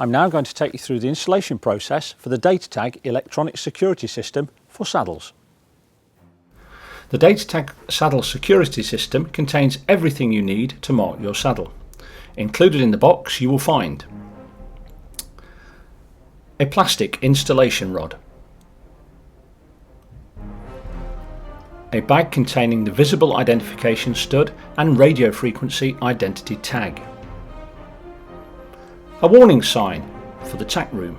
I'm now going to take you through the installation process for the Datatag electronic security system for saddles. The Datatag saddle security system contains everything you need to mark your saddle. Included in the box you will find a plastic installation rod, a bag containing the visible identification stud and radio frequency identity tag, a warning sign for the tack room,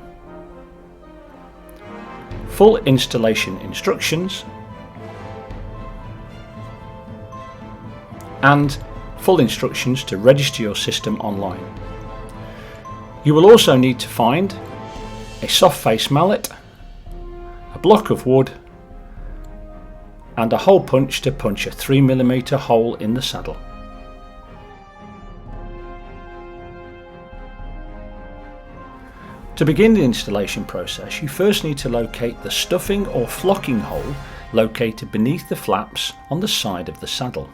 full installation instructions, and full instructions to register your system online. You will also need to find a soft face mallet, a block of wood, and a hole punch to punch a 3mm hole in the saddle. To begin the installation process, you first need to locate the stuffing or flocking hole located beneath the flaps on the side of the saddle.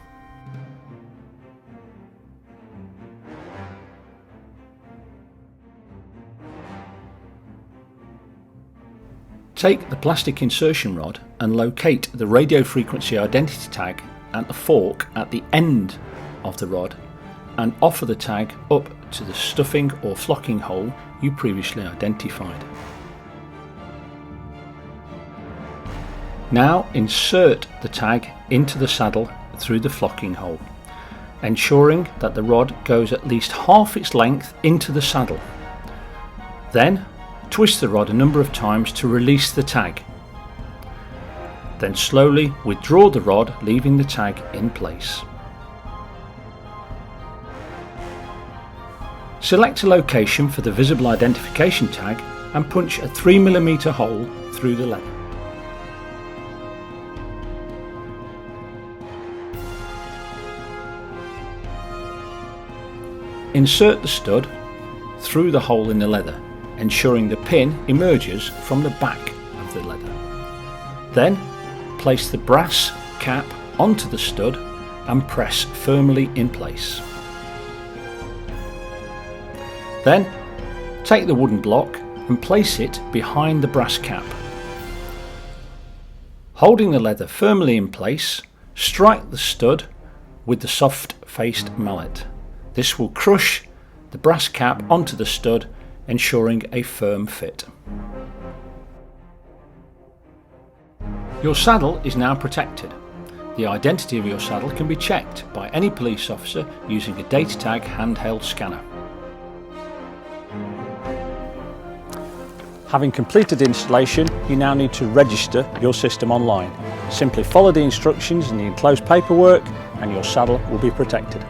Take the plastic insertion rod and locate the radio frequency identity tag at the fork at the end of the rod and offer the tag up to the stuffing or flocking hole you previously identified. Now insert the tag into the saddle through the flocking hole, ensuring that the rod goes at least half its length into the saddle. Then twist the rod a number of times to release the tag. Then slowly withdraw the rod, leaving the tag in place. Select a location for the visible identification tag and punch a 3mm hole through the leather. Insert the stud through the hole in the leather, ensuring the pin emerges from the back of the leather. Then place the brass cap onto the stud and press firmly in place. Then take the wooden block and place it behind the brass cap. Holding the leather firmly in place, strike the stud with the soft-faced mallet. This will crush the brass cap onto the stud, ensuring a firm fit. Your saddle is now protected. The identity of your saddle can be checked by any police officer using a Datatag handheld scanner. Having completed the installation, you now need to register your system online. Simply follow the instructions in the enclosed paperwork and your saddle will be protected.